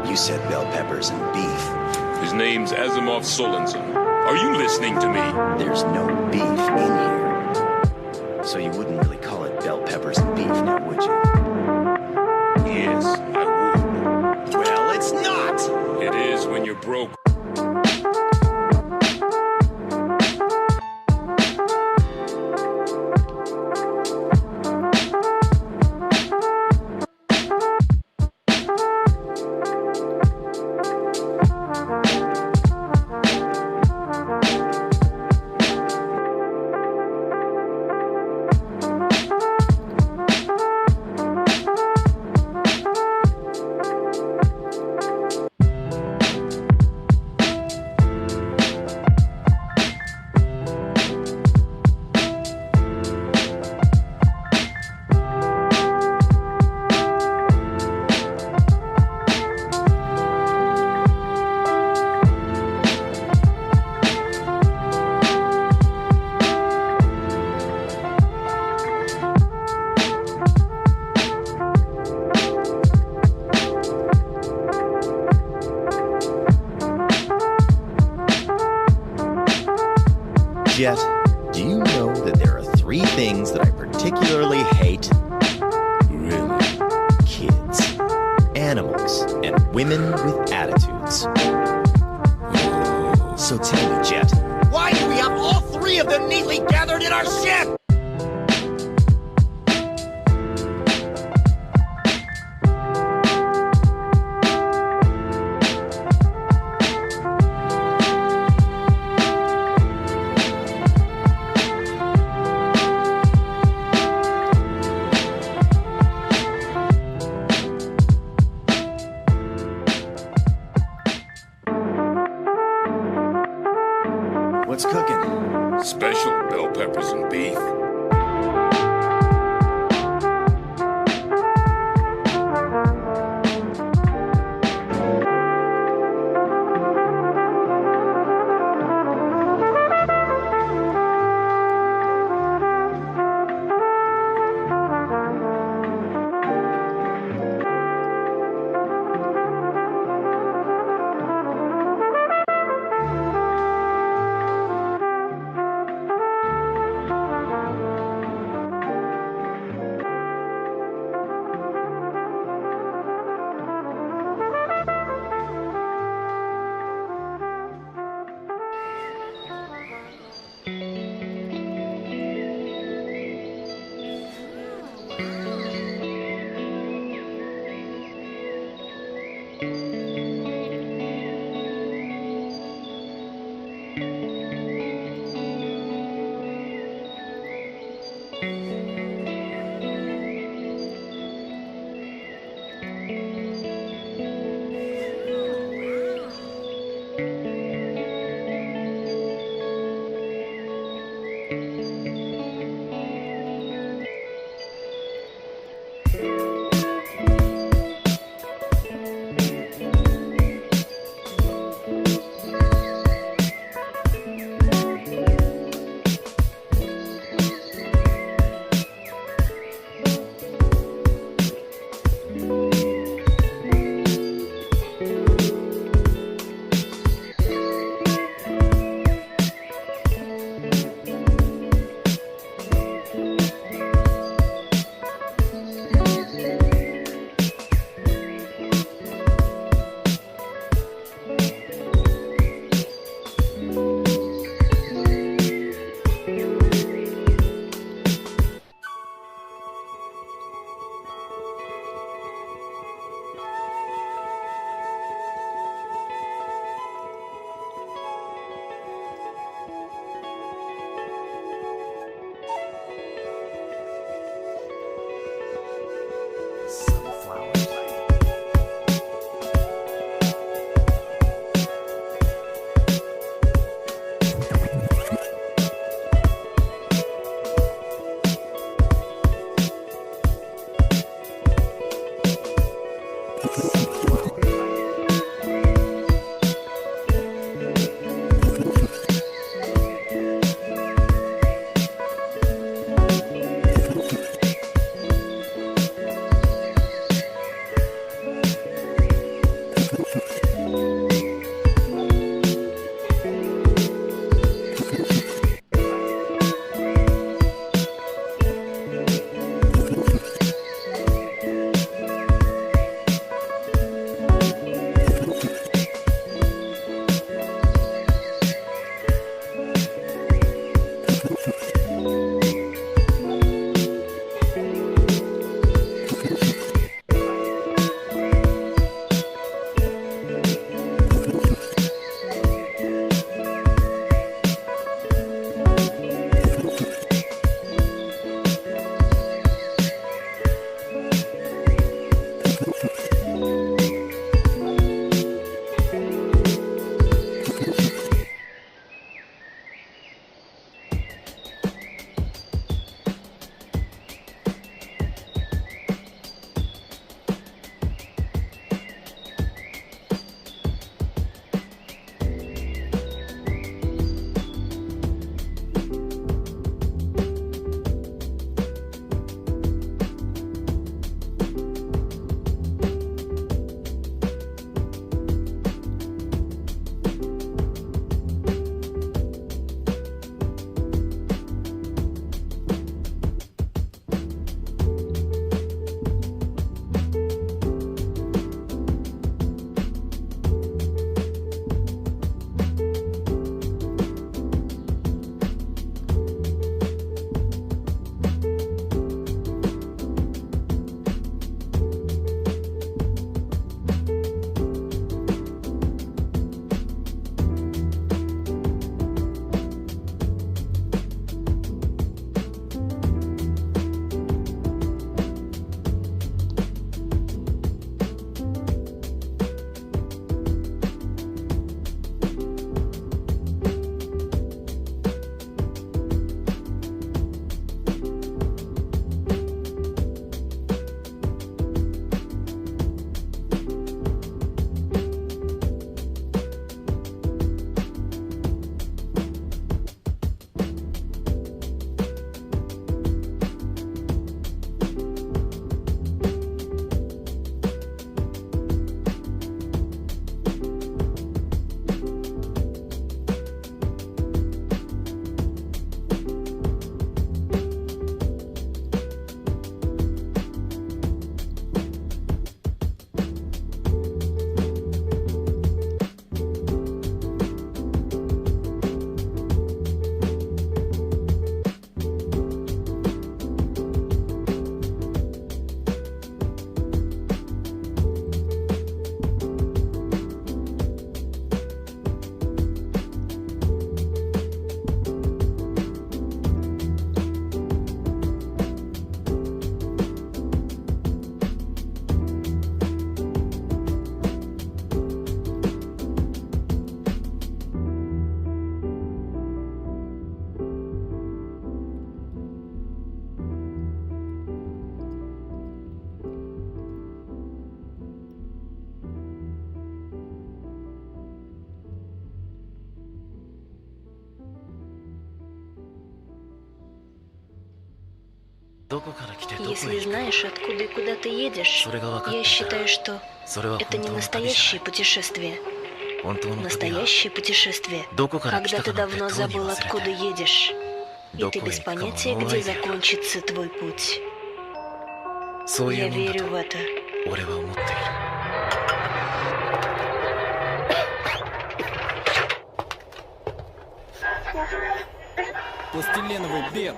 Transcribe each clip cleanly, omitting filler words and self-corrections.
You said bell peppers and beef. His name's Asimov Solensen. Are you listening to me? There's no beef in here. So you wouldn't really call it bell peppers and beef now, would you? Yes, I would. Well, it's not! It is when you're broke. Jet, do you know that there are 3 things that I particularly hate? Really? Kids, animals, and women with attitudes. So tell me, Jet, why do we have all 3 of them neatly gathered in our ship? What's cooking? Special bell peppers and beef. Если знаешь, откуда и куда ты едешь, я считаю, что это не настоящее путешествие. Настоящее путешествие, когда ты давно забыл, откуда едешь, и ты без понятия, где закончится твой путь. Я верю в это. Пластилиновый бег.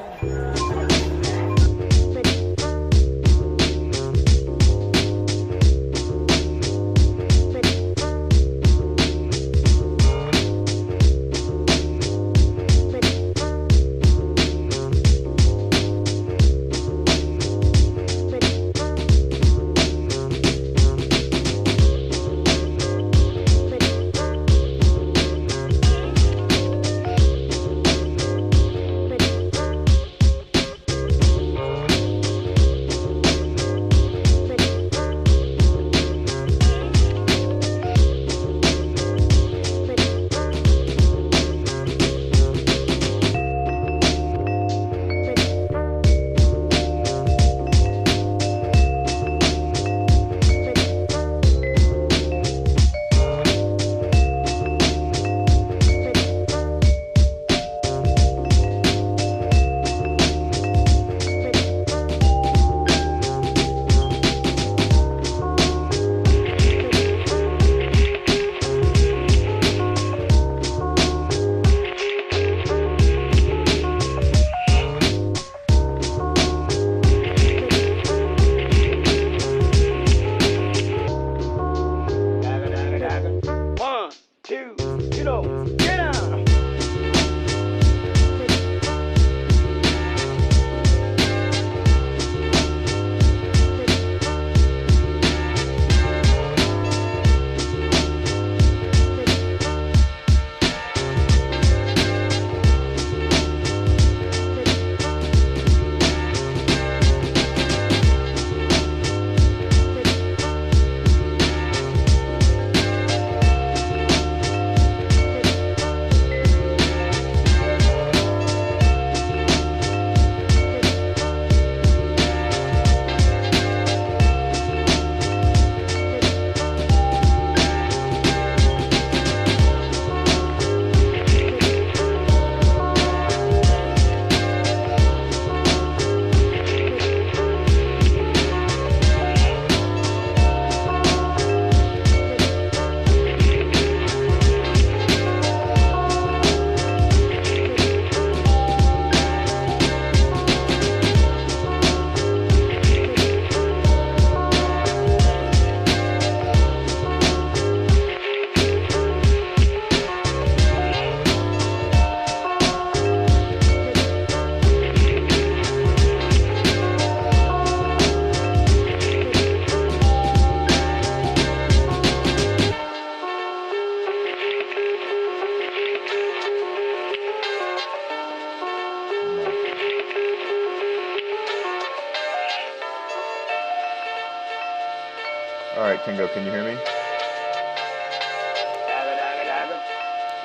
right, Kingo, can you hear me?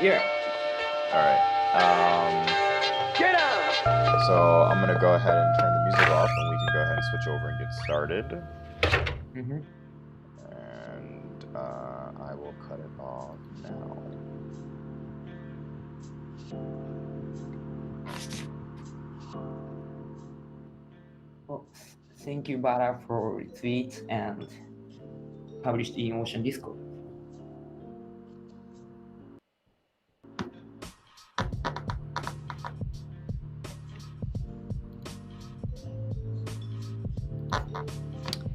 Yeah. All right. So I'm gonna go ahead and turn the music off, and we can go ahead and switch over and get started. Mm-hmm. And I will cut it off now. Well, thank you, Bara, for tweets and published in Ocean Discord.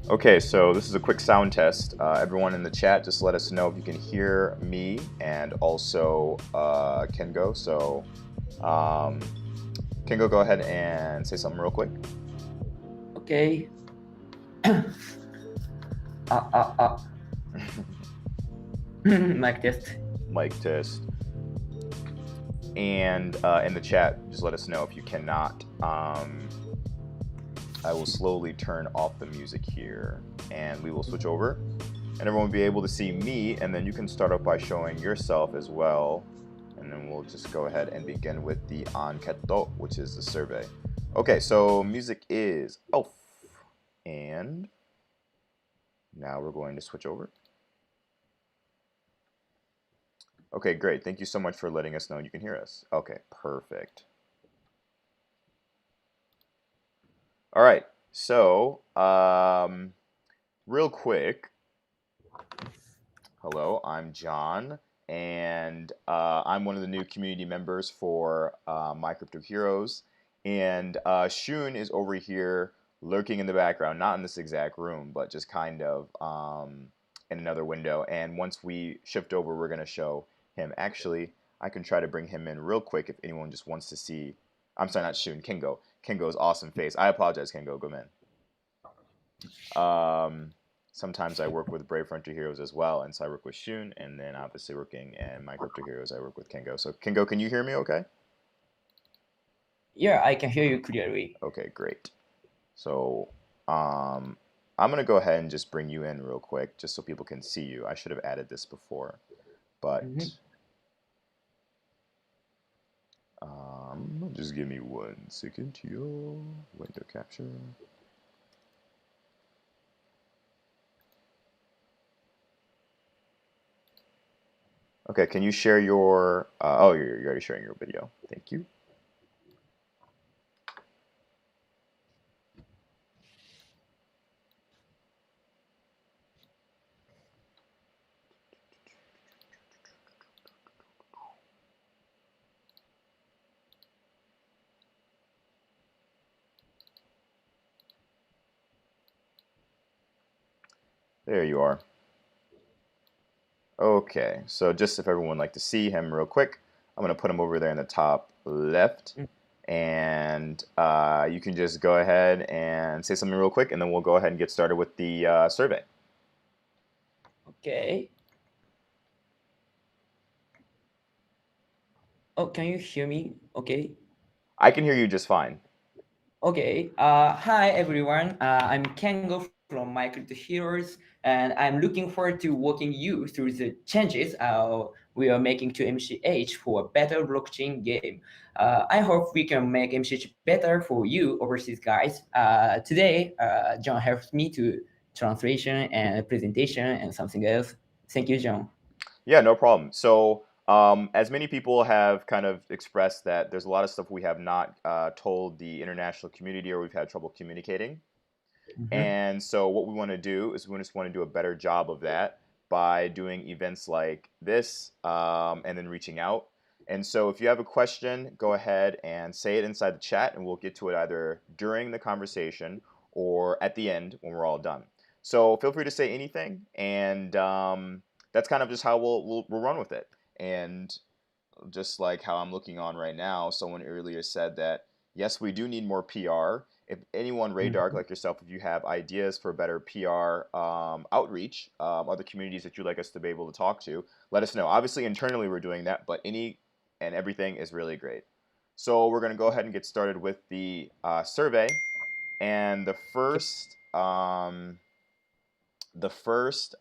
Okay, so this is a quick sound test. Everyone in the chat, just let us know if you can hear me and also Kengo. So, Kengo, go ahead and say something real quick. Okay. Mic test. Mic test. And in the chat, just let us know if you cannot. I will slowly turn off the music here, and we will switch over, and everyone will be able to see me, and then you can start off by showing yourself as well, and then we'll just go ahead and begin with the enquête, which is the survey. Okay, so music is off, and now we're going to switch over. Okay, great. Thank you so much for letting us know you can hear us. Okay, perfect. All right, so real quick, hello, I'm John, and I'm one of the new community members for My Crypto Heroes, and Shun is over here lurking in the background, not in this exact room, but just kind of in another window, and once we shift over, we're going to show him. Actually, I can try to bring him in real quick if anyone just wants to see. I'm sorry, not Shun, Kingo. Kingo's awesome face. I apologize, Kingo. Go, man. Sometimes I work with Brave Frontier Heroes as well, and so I work with Shun, and then obviously working in My Crypto Heroes, I work with Kingo. So, Kingo, can you hear me okay? Yeah, I can hear you clearly. Okay, great. So, I'm going to go ahead and just bring you in real quick, just so people can see you. I should have added this before, but... just give me 1 second here. Window capture. Okay, can you share your... oh, you're already sharing your video. Thank you. There you are. Okay, so just if everyone would like to see him real quick, I'm going to put him over there in the top left. And you can just go ahead and say something real quick, and then we'll go ahead and get started with the survey. Okay. Oh, can you hear me? Okay. I can hear you just fine. Okay. Hi, everyone. I'm Kengo from My Crypto Heroes, and I'm looking forward to walking you through the changes we are making to MCH for a better blockchain game. I hope we can make MCH better for you overseas guys. Today, John helps me to translation and presentation and something else. Thank you, John. Yeah, no problem. So as many people have kind of expressed that there's a lot of stuff we have not told the international community, or we've had trouble communicating. And so what we want to do is we just want to do a better job of that by doing events like this and then reaching out. And so if you have a question, go ahead and say it inside the chat, and we'll get to it either during the conversation or at the end when we're all done. So feel free to say anything, and that's kind of just how we'll run with it. And just like how I'm looking on right now, someone earlier said that, yes, we do need more PR. If anyone, Raydark, like yourself, if you have ideas for better PR outreach, other communities that you'd like us to be able to talk to, let us know. Obviously, internally we're doing that, but any and everything is really great. So we're going to go ahead and get started with the survey. And the first the first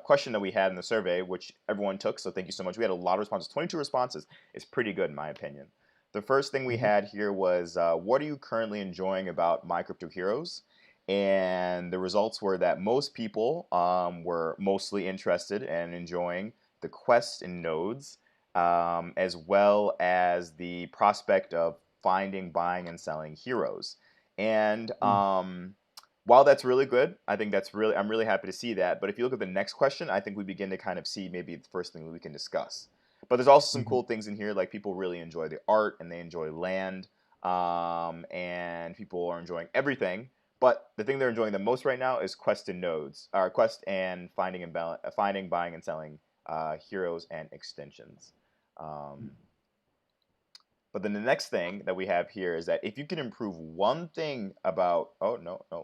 question that we had in the survey, which everyone took, so thank you so much. We had a lot of responses. 22 responses is pretty good in my opinion. The first thing we had here was, what are you currently enjoying about My Crypto Heroes? And the results were that most people were mostly interested and enjoying the quest and nodes, as well as the prospect of finding, buying, and selling heroes. And while that's really good, I'm really happy to see that. But if you look at the next question, I think we begin to kind of see maybe the first thing that we can discuss. But there's also some cool things in here, like people really enjoy the art and they enjoy land, and people are enjoying everything. But the thing they're enjoying the most right now is quest and nodes, or quest and finding, buying, and selling heroes and extensions. But then the next thing that we have here is that if you can improve one thing about,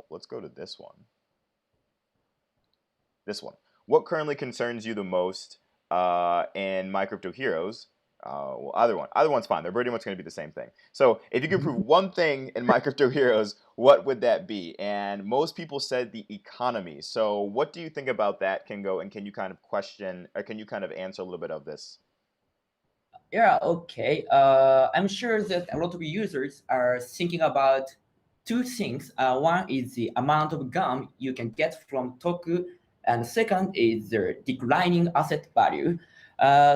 let's go to this one. This one. What currently concerns you the most in My Crypto Heroes? Well, either one's fine. They're pretty much going to be the same thing. So if you can improve one thing in My Crypto Heroes, what would that be? And most people said the economy. So what do you think about that, Kingo? And can you kind of answer a little bit of this? Yeah, okay. I'm sure that a lot of users are thinking about two things. One is the amount of GAM you can get from Toku, and second is the declining asset value.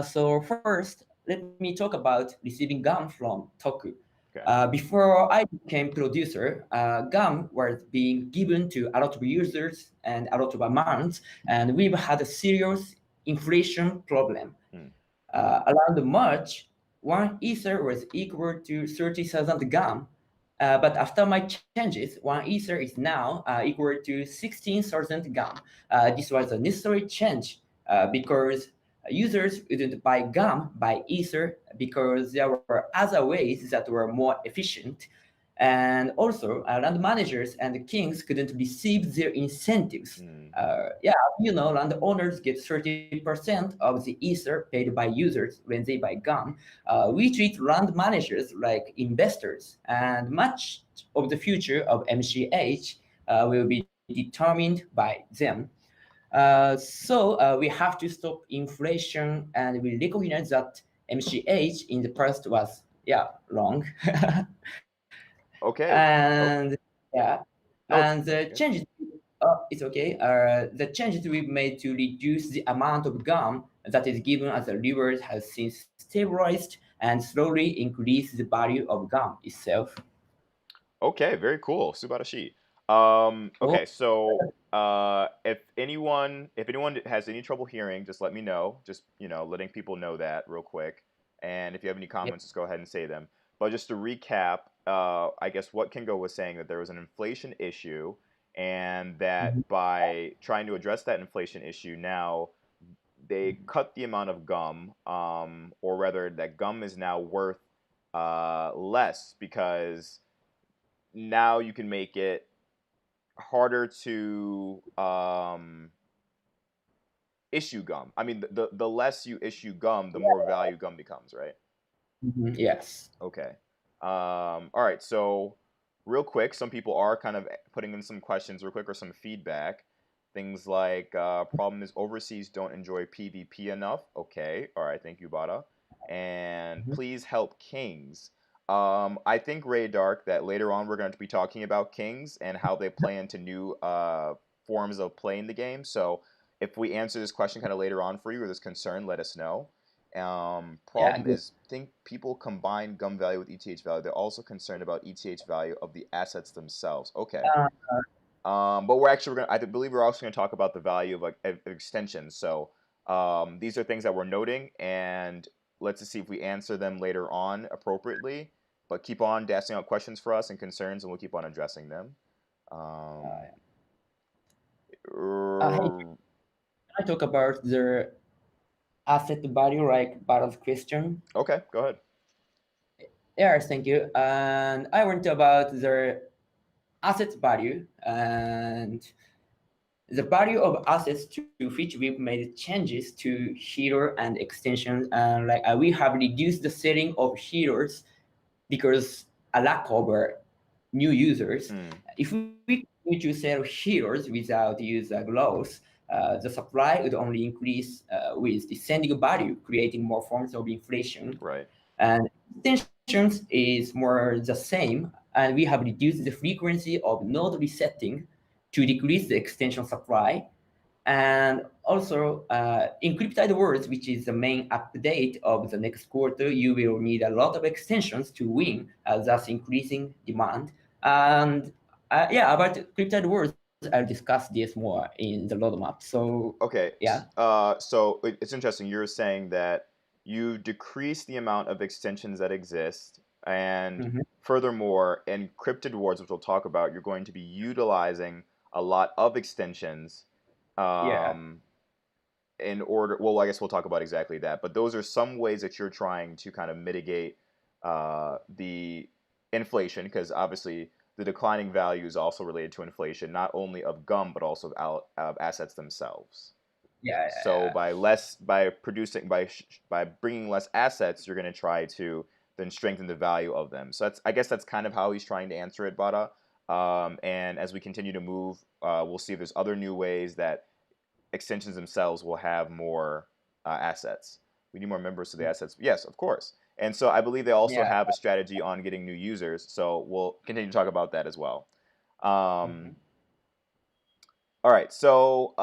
So first, let me talk about receiving GAM from Toku. Okay. Before I became producer, GAM was being given to a lot of users and a lot of amounts, and we've had a serious inflation problem. Around March, 1 Ether was equal to 30,000 GAM. But after my changes, 1 Ether is now equal to 16,000 GAM. This was a necessary change because users wouldn't buy GAM by Ether because there were other ways that were more efficient. And also, land managers and kings couldn't receive their incentives. Land owners get 30% of the Ether paid by users when they buy GAM. We treat land managers like investors, and much of the future of MCH will be determined by them. So we have to stop inflation, and we recognize that MCH in the past was wrong. Okay. And No, and the good. changes. It's okay. The changes we've made to reduce the amount of GAM that is given as a reward has since stabilized and slowly increased the value of GAM itself. Okay, very cool. Subarashi. Okay, so if anyone has any trouble hearing, just let me know. Just letting people know that real quick. And if you have any comments, just go ahead and say them. But just to recap, I guess what Kingo was saying, that there was an inflation issue, and that by trying to address that inflation issue now, they cut the amount of gum, or rather that gum is now worth less, because now you can make it harder to issue gum. I mean, the less you issue gum, the more value gum becomes, right? Yes. Okay. All right. So, real quick, some people are kind of putting in some questions real quick, or some feedback. Things like, problem is overseas don't enjoy PvP enough. Okay. All right. Thank you, Bada. And please help kings. I think, Ray Dark, that later on we're going to be talking about kings and how they play into new forms of playing the game. So if we answer this question kind of later on for you, or this concern, let us know. Problem Good. is, think people combine gum value with ETH value. They're also concerned about ETH value of the assets themselves. Okay. But I believe we're also gonna talk about the value of extensions. So these are things that we're noting, and let's just see if we answer them later on appropriately. But keep on asking out questions for us and concerns, and we'll keep on addressing them. Hey, can I talk about the asset value, like Barrel's question? Okay, go ahead. Yes, thank you. And I want to about the asset value and the value of assets to which we've made changes to hero and extensions. And we have reduced the selling of heroes because a lack of new users. If we continue to sell heroes without user growth, the supply would only increase with descending value, creating more forms of inflation. Right. And extensions is more the same, and we have reduced the frequency of node resetting to decrease the extension supply. And also, in Cryptid Worlds, which is the main update of the next quarter, you will need a lot of extensions to win, thus increasing demand. And yeah, about Cryptid Worlds, I'll discuss this more in the roadmap. So Okay. yeah. So it's interesting. You're saying that you decrease the amount of extensions that exist, and Mhm. furthermore, in encrypted words, which we'll talk about, you're going to be utilizing a lot of extensions, Yeah. um, in order. Well, I guess we'll talk about exactly that. But those are some ways that you're trying to kind of mitigate the inflation, because obviously the declining value is also related to inflation, not only of gum but also of assets themselves. Yeah. So by bringing less assets, you're going to try to then strengthen the value of them. So I guess that's kind of how he's trying to answer it, Bada. And as we continue to move, we'll see if there's other new ways that extensions themselves will have more assets. We need more members to the assets. Yes, of course. And so I believe they also Yeah. have a strategy on getting new users. So we'll continue to talk about that as well. Um, Mhm. all right. So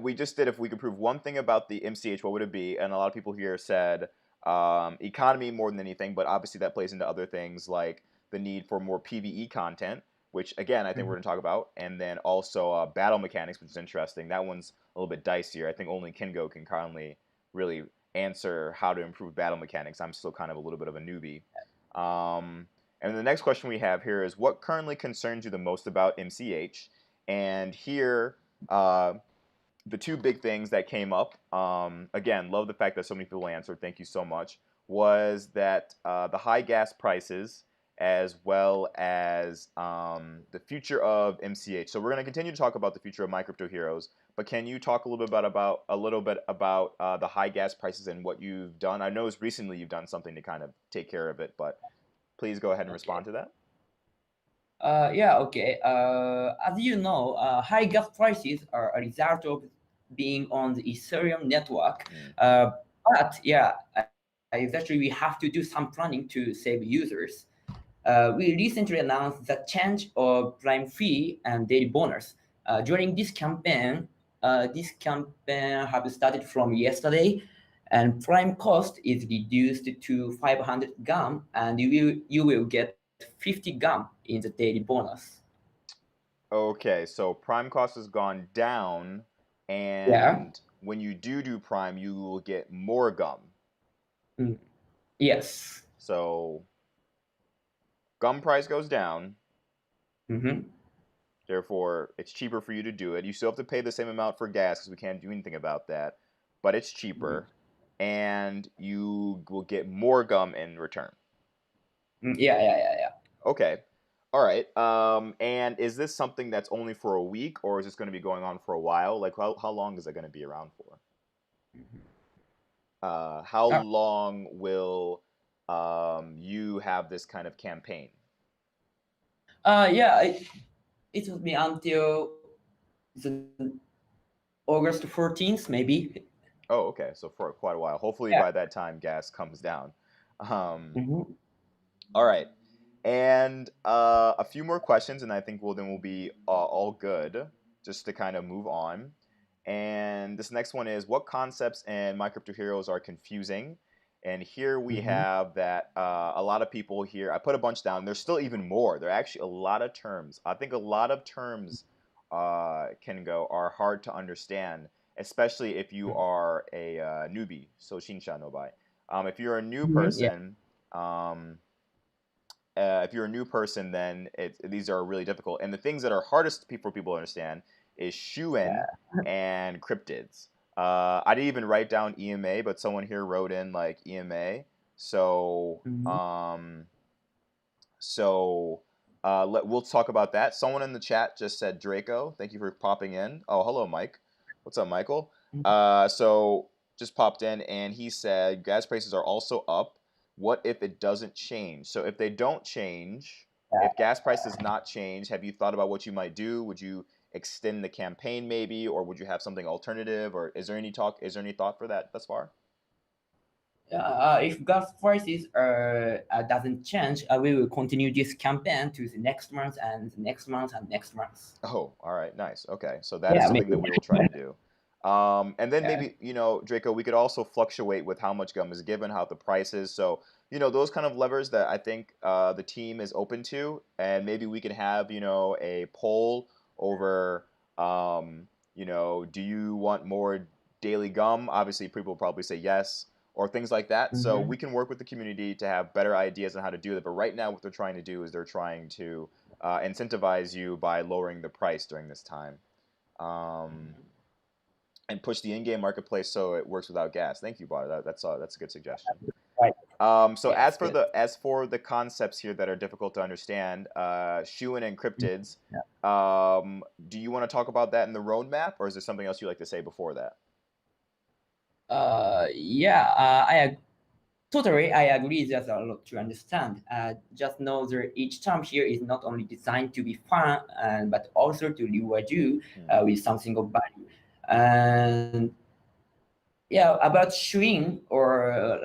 we just did, if we could prove one thing about the MCH, what would it be? And a lot of people here said economy more than anything, but obviously that plays into other things like the need for more PvE content, which again I think we're Mhm. going to talk about, and then also battle mechanics, which is interesting. That one's a little bit dicier. I think only Kengo can kindly really answer how to improve battle mechanics. I'm still kind of a little bit of a newbie. And the next question we have here is, what currently concerns you the most about MCH? And here, the two big things that came up, again, love the fact that so many people answered, thank you so much, was that the high gas prices, as well as the future of MCH. So we're going to continue to talk about the future of My Crypto Heroes, but can you talk a little bit about the high gas prices and what you've done? I know recently you've done something to kind of take care of it, but please go ahead and Okay. respond to that. Yeah, okay. As you know, high gas prices are a result of being on the Ethereum network. Mm. But yeah, actually, we have to do some planning to save users. We recently announced the change of Prime fee and daily bonus. During this campaign have started from yesterday, and Prime cost is reduced to 500 gum, and you will get 50 gum in the daily bonus. Okay, so prime cost has gone down, Yeah. and when you do prime, you will get more gum. Mm. Yes. So gum price goes down, Mm-hmm. therefore it's cheaper for you to do it. You still have to pay the same amount for gas because we can't do anything about that, but it's cheaper, and you will get more gum in return. Yeah. Okay. All right. And is this something that's only for a week, or is this going to be going on for a while? Like, how long is it going to be around for? How Uh, long will you have this kind of campaign? yeah, it will be until the August 14th, maybe. Oh, okay. So for quite a while. Hopefully Yeah. by that time gas comes down. Um, Mm-hmm. all right. And a few more questions, and I think we'll be all good, just to kind of move on. And this next one is, what concepts in My Crypto Heroes are confusing? And here we Mm-hmm. have that a lot of people here. I put a bunch down. There's still even more. There are actually a lot of terms. I think a lot of terms are hard to understand, especially if you are a newbie. So Shinsha no bai. If you're a new Mm-hmm. Yeah. person. If you're a new person, then these are really difficult. And the things that are hardest for people to understand is Shuen Yeah. and cryptids. I didn't even write down EMA, but someone here wrote in like EMA. So, Mm-hmm. we'll talk about that. Someone in the chat just said Draco. Thank you for popping in. Oh, hello, Mike. What's up, Michael? So just popped in, and he said gas prices are also up. What if it doesn't change? So if they don't change, if gas price does not change, have you thought about what you might do? Would you extend the campaign maybe, or would you have something alternative? Or is there any talk? Is there any thought for that thus far? If gas prices doesn't change, we will continue this campaign to the next month and the next month and next month. Oh, all right, nice. Okay, so that is Yeah, something maybe. that we will try to do. And then Yeah. maybe, Draco, we could also fluctuate with how much gum is given, how the price is. So, those kind of levers that I think the team is open to, and maybe we can have, a poll over, do you want more daily gum? Obviously, people will probably say yes, or things like that. So Mm-hmm. we can work with the community to have better ideas on how to do that. But right now, what they're trying to do is they're trying to incentivize you by lowering the price during this time, um, and push the in-game marketplace so it works without gas. Thank you, Bart. That's a good suggestion. Right. So Yes, good. as for the concepts here that are difficult to understand, Shuin and cryptids, Yeah. do you want to talk about that in the roadmap, or is there something else you'd like to say before that? Totally, I agree. There's a lot to understand. Just know that each term here is not only designed to be fun, but also to reward you with something of value. And yeah, about showing or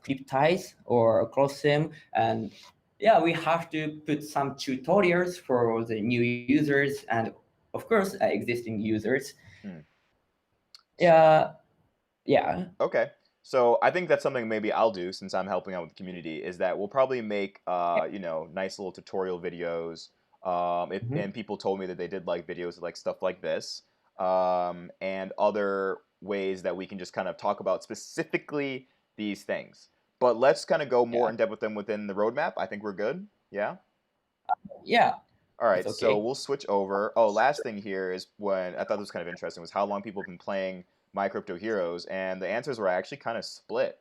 clip ties or cross them, and yeah, we have to put some tutorials for the new users and of course existing users. Hmm. Yeah, yeah. Okay. So I think that's something maybe I'll do since I'm helping out with the community is that we'll probably make nice little tutorial videos. And people told me that they did like videos like stuff like this, and other ways that we can just kind of talk about specifically these things. But let's kind of go more in depth with them within the roadmap. I think we're good. Yeah. Yeah, All it's right, so okay. we'll switch over. Oh, last thing here is when I thought this was kind of interesting was how long people have been playing My Crypto Heroes, and the answers were actually kind of split.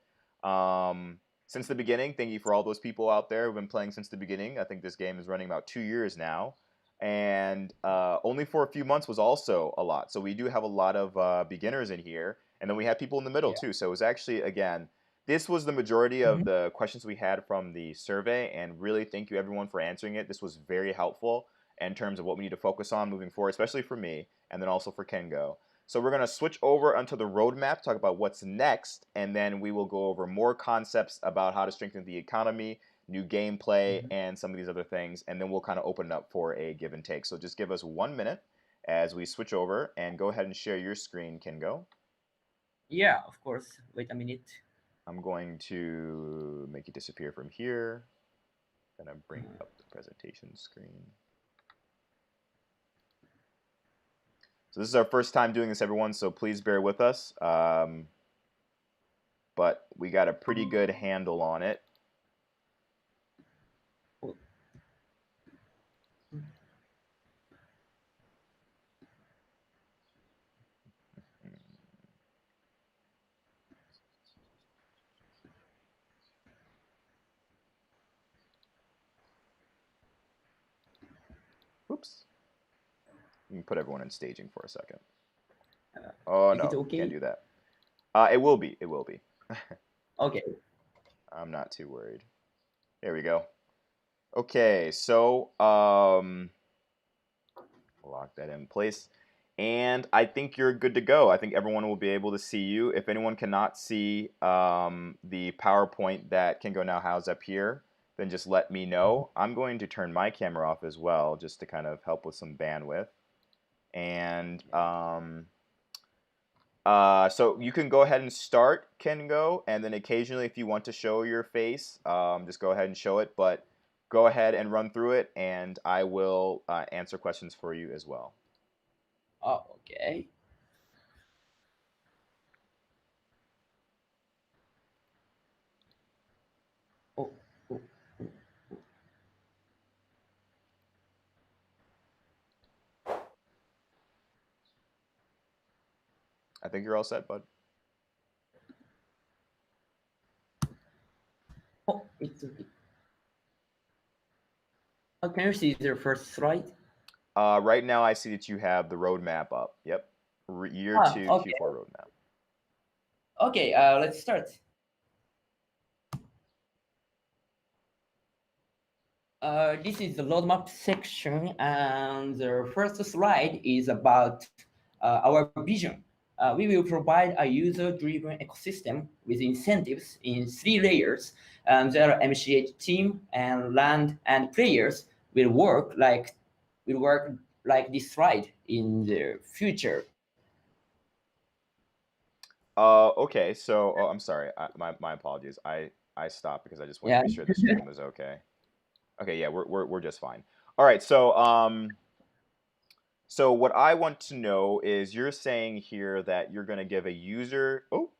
Since the beginning, thank you for all those people out there who've been playing since the beginning. I think this game is running about 2 years now, and only for a few months was also a lot. So we do have a lot of beginners in here, and then we have people in the middle Yeah. too. So it was actually again, this was the majority of the questions we had from the survey, and really thank you everyone for answering it. This was very helpful in terms of what we need to focus on moving forward, especially for me, and then also for Kengo. So we're going to switch over onto the roadmap, talk about what's next, and then we will go over more concepts about how to strengthen the economy, new gameplay, and some of these other things, and then we'll kind of open it up for a give and take. So just give us 1 minute as we switch over, and go ahead and share your screen, Kengo. Yeah, of course. Wait a minute. I'm going to make it disappear from here. Gonna bring up the presentation screen. So this is our first time doing this, everyone, so please bear with us. But we got a pretty good handle on it. Oops. You can put everyone in staging for a second. Oh Is it no, okay? can't do that. It will be. It will be. Okay. I'm not too worried. There we go. Okay, so lock that in place. And I think you're good to go. I think everyone will be able to see you. If anyone cannot see the PowerPoint that Kingo now has up here, then just let me know. I'm going to turn my camera off as well, just to kind of help with some bandwidth. And so you can go ahead and start, Kengo, and then occasionally if you want to show your face, just go ahead and show it. But go ahead and run through it, and I will answer questions for you as well. Oh, okay. Oh, oh, I think you're all set, bud. oh, it's okay. Can you see the first slide? Right now, I see that you have the roadmap up. Yep. Year 2 Okay. Q4 roadmap. Okay, let's start. This is the roadmap section, and the first slide is about our vision. We will provide a user-driven ecosystem with incentives in 3 layers, and their MCH team and land and players will work like this slide in the future. Okay, so I'm sorry. My apologies. I stopped because I just wanted to Yeah. be sure the stream was okay. Okay, yeah, we're just fine. All right, so what I want to know is you're saying here that you're going to give a user. Oh,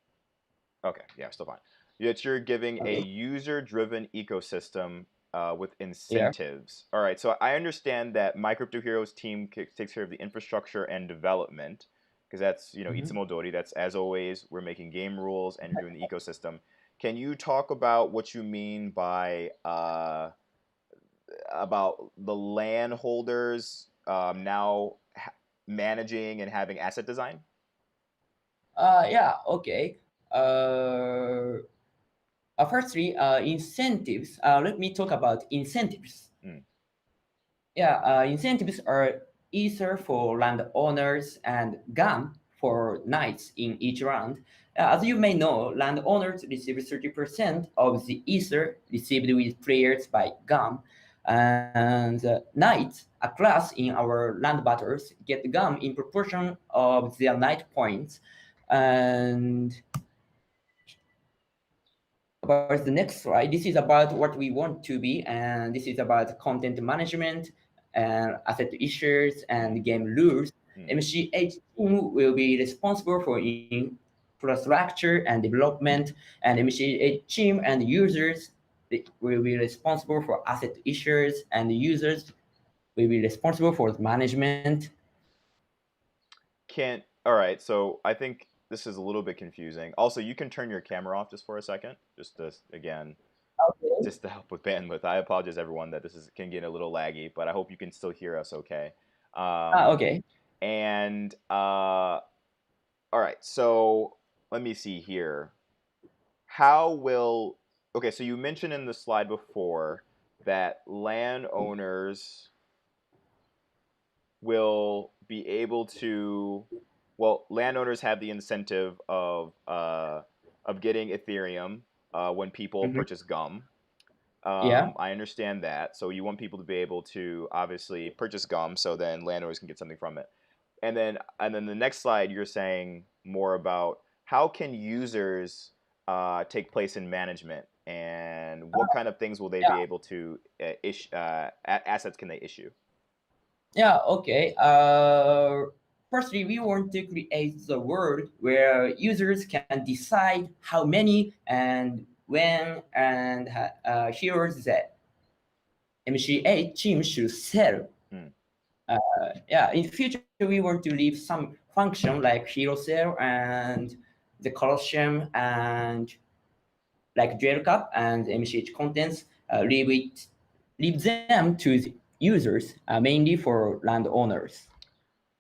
okay, yeah, still fine. That you're giving a Okay. user-driven ecosystem with Yeah. incentives. All right, so I understand that My Crypto Heroes team takes care of the infrastructure and development because that's Mhm. Itzumodori. That's as always we're making game rules and you're doing the ecosystem. Can you talk about what you mean by about the land holders now managing and having asset design? Yeah. Okay. Uh, Firstly, incentives. Let me talk about incentives. Mm. Yeah, incentives are Ether for landowners and GAM for knights in each round. As you may know, landowners receive 30% of the Ether received with players by GAM, and knights, a class in our land battles, get GAM in proportion of their knight points. And about the next slide, this is about what we want to be, and this is about content management and asset issues and game rules. Mm. MCH team will be responsible for infrastructure and development, and MCH team and users will be responsible for asset issues, and the users will be responsible for management. Can't. All right. So I think this is a little bit confusing. Also, you can turn your camera off just for a second, just to again, Okay. just to help with bandwidth. I apologize, everyone, that this is can get a little laggy, but I hope you can still hear us okay. Um, Okay. and all right. So let me see here. How will okay? So you mentioned in the slide before that landowners will be able to well landowners have the incentive of getting ethereum when people Mhm. purchase gum. Yeah. I understand that, so you want people to be able to obviously purchase gum so then landowners can get something from it. And then the next slide you're saying more about how can users take place in management and what kind of things will they be able to assets can they issue. Yeah, okay. Firstly, we want to create the world where users can decide how many and when and heroes that MCA team should sell. Hmm. Yeah, in the future, we want to leave some function like hero sale and the Colosseum and like Duel Cup and MCH contents, leave them to the users, mainly for landowners.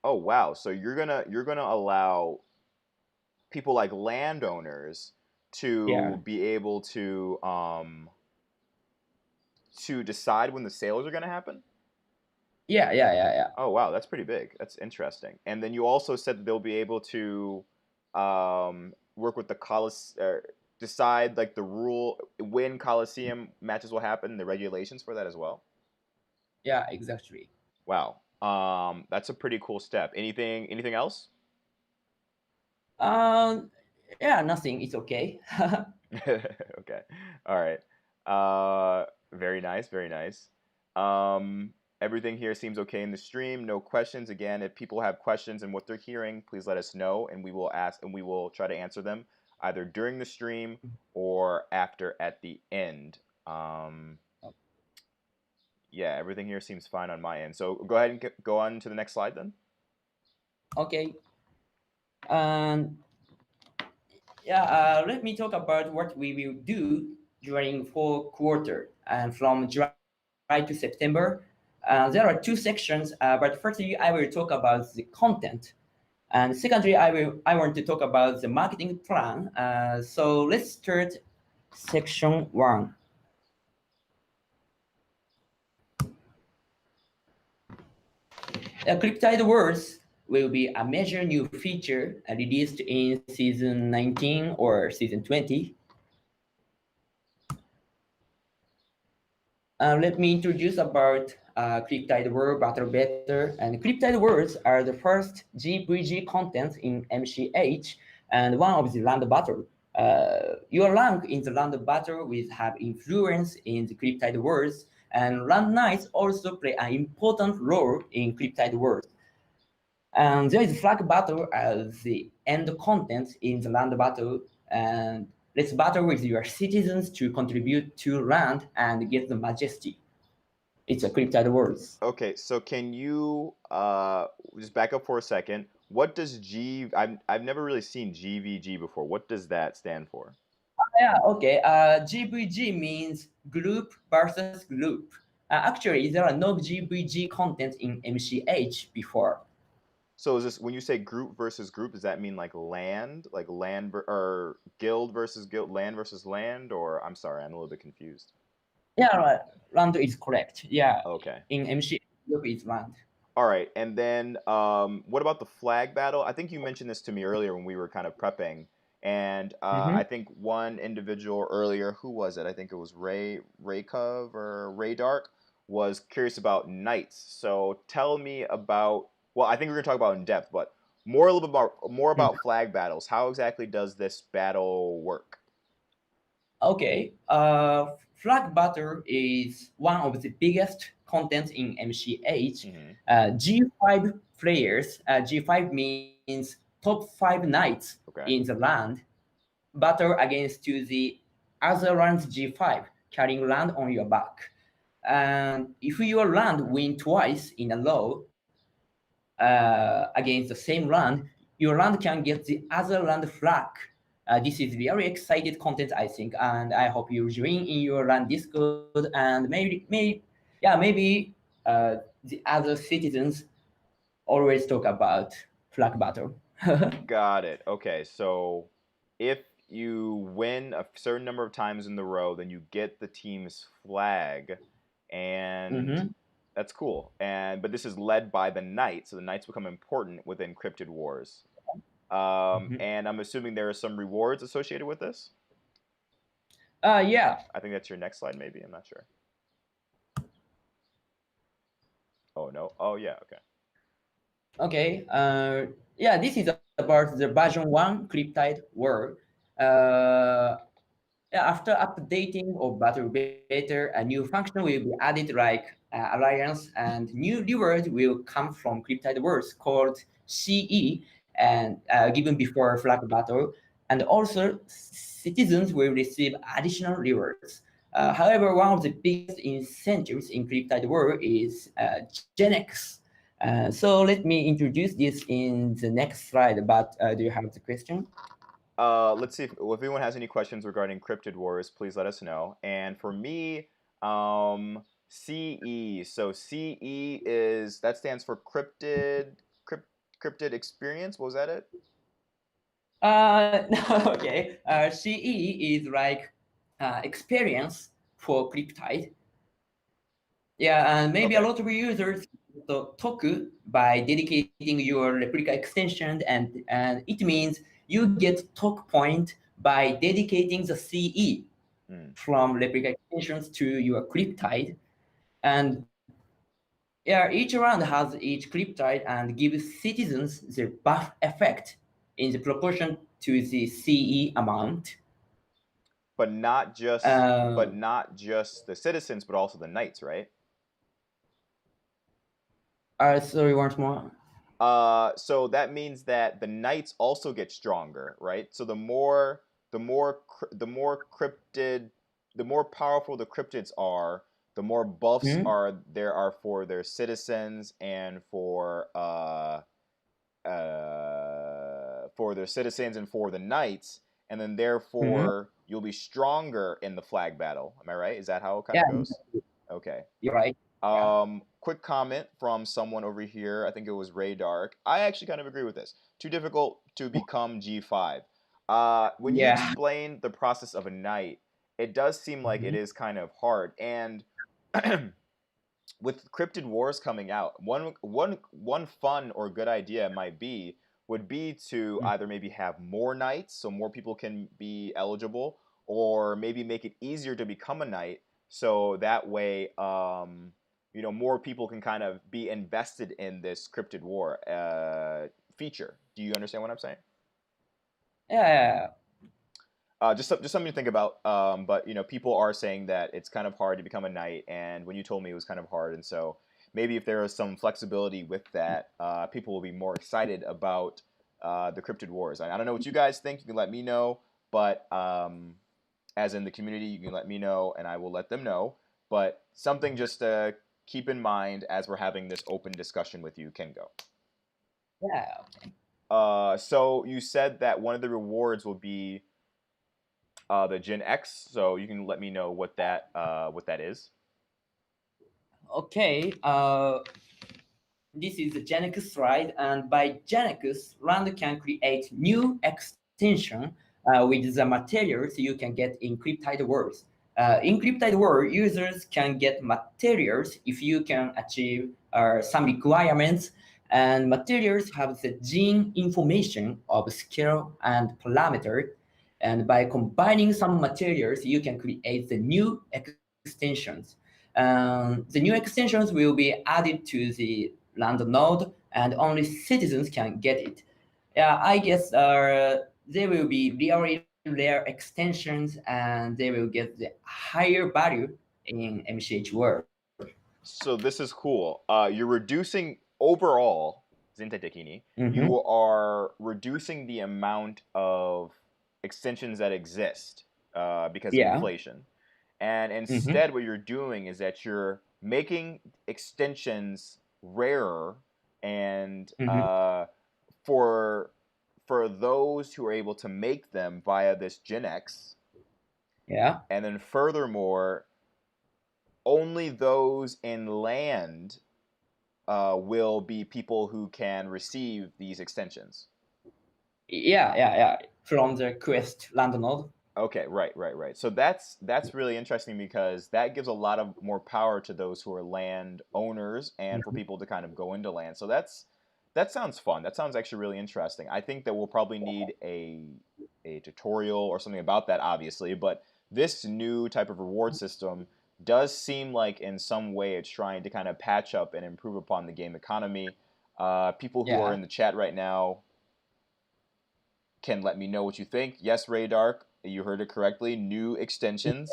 Oh wow! So you're gonna allow people like landowners Yeah. to be able to decide when the sales are gonna happen. Yeah. Oh wow, that's pretty big. That's interesting. And then you also said that they'll be able to work with the decide like the rule when Coliseum matches will happen, the regulations for that as well. Yeah, exactly. Wow. That's a pretty cool step. Anything else? Um, yeah, nothing. It's okay. Okay. All right. Very nice, very nice. Everything here seems okay in the stream. No questions. Again, if people have questions and what they're hearing, please let us know, and we will ask, and we will try to answer them either during the stream or after at the end. Yeah, everything here seems fine on my end. So go ahead and go on to the next slide then. Okay. And yeah, let me talk about what we will do during fourth quarter and from July to September. There are two sections, but firstly, I will talk about the content. And secondly, I want to talk about the marketing plan. So let's start section one. Cryptid Wars will be a major new feature released in season 19 or season 20. Let me introduce about Cryptid War Battle Better. And Cryptid Wars are the first GVG content in MCH and one of the land battle. Your rank in the land battle will have influence in the Cryptid Wars, and land knights also play an important role in Cryptid Wars. And there is flag battle as the end content in the land battle, and let's battle with your citizens to contribute to land and get the majesty. It's a Cryptid Wars. Okay, so can you just back up for a second? What does I've never really seen GVG before. What does that stand for? Yeah, okay. GVG means group versus group. Actually, there are no GVG content in MCH before. So is this when you say group versus group, does that mean like or guild versus guild, land versus land, or I'm sorry, I'm a little bit confused. Yeah, right. Land is correct. Yeah. Okay. In MCH, group is land. All right, and then what about the flag battle? I think you mentioned this to me earlier when we were kind of prepping, and I think one individual earlier, who was it? I think it was Raycove or Ray Dark, was curious about knights. So tell me about. Well, I think we're gonna talk about it in depth, but more a little bit more about flag battles. How exactly does this battle work? Okay. Flag battle is one of the biggest content in MCH. G5 players. G5 means top 5 knights Okay. in the land battle against to the other land's G5, carrying land on your back. And if your land win twice in a row against the same land, your land can get the other land flag. This is very excited content, I think, and I hope you join in your land Discord and maybe the other citizens always talk about flag battle. Got it. Okay, so if you win a certain number of times in the row, then you get the team's flag, and that's cool. But this is led by the knights, so the knights become important within Cryptid Wars. And I'm assuming there are some rewards associated with this. Yeah. I think that's your next slide, maybe. I'm not sure. Oh no. Oh yeah. Okay. Okay. Yeah, this is about the version 1 Cryptid War. After updating of Battle Beta, a new function will be added like Alliance, and new reward will come from Cryptid Wars called CE and given before Flag Battle. And also, citizens will receive additional rewards. However, one of the biggest incentives in Cryptid War is Gen X. So let me introduce this in the next slide, but do you have the question? Let's see if anyone has any questions regarding Cryptid Wars, please let us know. And for me, CE. So CE that stands for Cryptid Experience. Was that it? No, okay. CE is like experience for Cryptid. Yeah, and maybe a lot of users talk by dedicating your replica extension, and it means you get talk point by dedicating the CE from replica extensions to your Cryptid. And yeah, each round has each Cryptid and gives citizens the buff effect in the proportion to the CE amount. But not just the citizens, but also the knights, right? Sorry, once more. So that means that the knights also get stronger, right? So the more powerful the cryptids are, the more buffs there are for their citizens and for the knights, and then therefore you'll be stronger in the flag battle. Am I right? Is that how it kind of goes? Okay. You're right. Quick comment from someone over here. I think it was Ray Dark. I actually kind of agree with this. Too difficult to become G5. When you explain the process of a knight, it does seem like it is kind of hard. And with Cryptid Wars coming out, one fun or good idea would be to either maybe have more knights so more people can be eligible, or maybe make it easier to become a knight so that way more people can kind of be invested in this Cryptid War feature. Do you understand what I'm saying? Yeah. Just something to think about. But people are saying that it's kind of hard to become a knight, and when you told me it was kind of hard, and so maybe if there is some flexibility with that, people will be more excited about the Cryptid Wars. I don't know what you guys think. You can let me know, but as in the community, you can let me know, and I will let them know. But something just to keep in mind as we're having this open discussion with you, Kengo. Yeah. So you said that one of the rewards will be the Gen X, so you can let me know what that is. Okay. This is the Gen X slide, and by Gen X, Rand can create new extension with the materials you can get in Cryptid Worlds. In Cryptid World, users can get materials if you can achieve some requirements, and materials have the gene information of scale and parameter. And by combining some materials, you can create the new extensions. The new extensions will be added to the land node, and only citizens can get it. Yeah, I guess there will be really rare extensions, and they will get the higher value in MCH world. So this is cool. You're reducing overall, zentai you are reducing the amount of extensions that exist because of Yeah. inflation. And instead, what you're doing is that you're making extensions rarer, and for those who are able to make them via this Gen X. Yeah. And then furthermore, only those in land will be people who can receive these extensions. Yeah. From the quest land node. Okay, right. So that's really interesting because that gives a lot of more power to those who are land owners and for people to kind of go into land. So that sounds fun. That sounds actually really interesting. I think that we'll probably need a tutorial or something about that, obviously, but this new type of reward system does seem like in some way it's trying to kind of patch up and improve upon the game economy. People who are in the chat right now can let me know what you think. Yes, Ray Dark, you heard it correctly. New extensions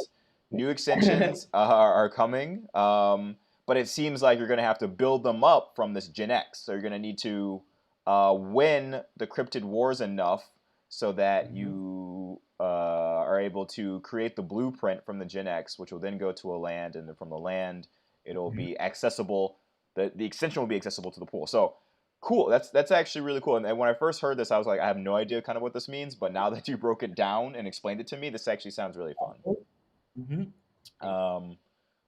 are coming. But it seems like you're going to have to build them up from this Gen X. So you're going to need to win the Cryptid Wars enough so that you are able to create the blueprint from the Gen X, which will then go to a land, and then from the land, it'll be accessible. The extension will be accessible to the pool. So cool. That's actually really cool. And when I first heard this, I was like, I have no idea kind of what this means. But now that you broke it down and explained it to me, this actually sounds really fun.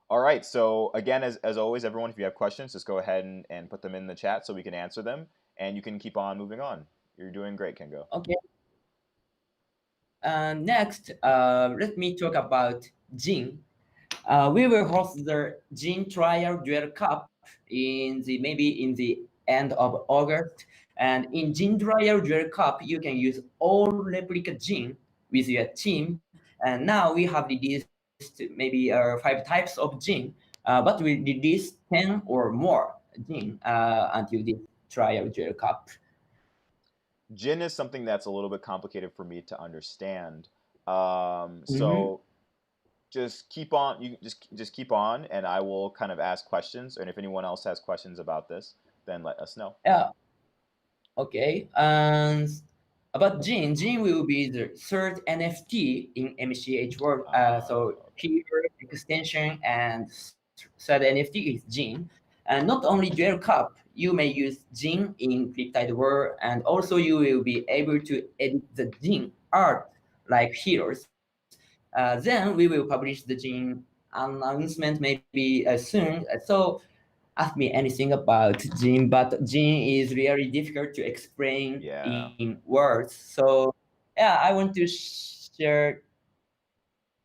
All right. So again, as always, everyone, if you have questions, just go ahead and put them in the chat so we can answer them. And you can keep on moving on. You're doing great, Kengo. Okay. Next, let me talk about Jin. We will host the Jin Trial Duel Cup maybe in the end of August. And in Jin Trial Duel Cup, you can use all replica Jin with your team. And now we have released maybe 5 types of Jin, but we release 10 or more Jin until this Trial Duel Cup. Jin is something that's a little bit complicated for me to understand. So just keep on. You just keep on, and I will kind of ask questions. And if anyone else has questions about this, then let us know. Yeah. Okay. And about Jin will be the third NFT in MCH world. So here extension and third NFT is Jin. And not only Duel Cup, you may use Jin in Cryptid World, and also you will be able to edit the Jin art like heroes. Then we will publish the Jin announcement maybe soon. So ask me anything about Jin, but Jin is really difficult to explain in words. So yeah, I want to share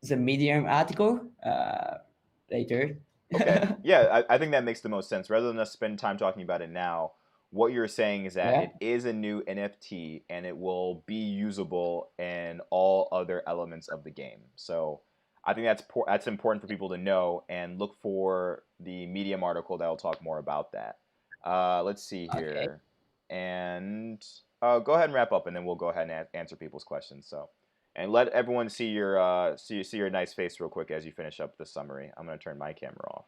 the Medium article later. Okay. Yeah, I think that makes the most sense. Rather than us spend time talking about it now, what you're saying is that Yeah. it is a new NFT and it will be usable in all other elements of the game. So I think that's important for people to know and look for the Medium article that will talk more about that. Let's see Okay. here. And go ahead and wrap up and then we'll go ahead and answer people's questions. So and let everyone see your see your nice face real quick as you finish up the summary. I'm going to turn my camera off.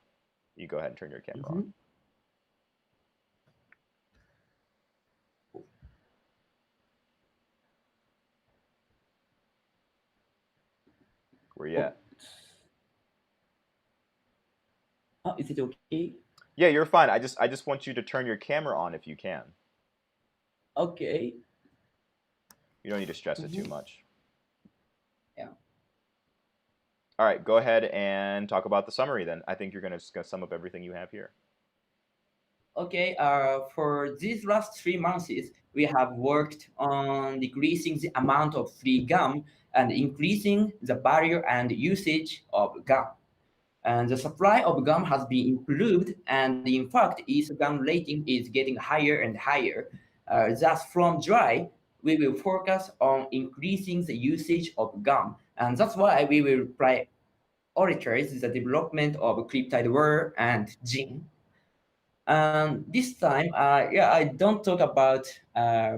You go ahead and turn your camera on. Mhm. Where you Oh, at? is it okay? Yeah, you're fine. I just want you to turn your camera on if you can. Okay. You don't need to stress it too Mhm. much. Yeah. All right, go ahead and talk about the summary then. I think you're going to sum up everything you have here. Okay, for these last 3 months, we have worked on decreasing the amount of free gum and increasing the value and usage of gum. And the supply of gum has been improved, and in fact, its gum rating is getting higher and higher. Thus, from dry, we will focus on increasing the usage of gum, and that's why we will prioritize the development of cryptid and gin. This time, yeah, I don't talk about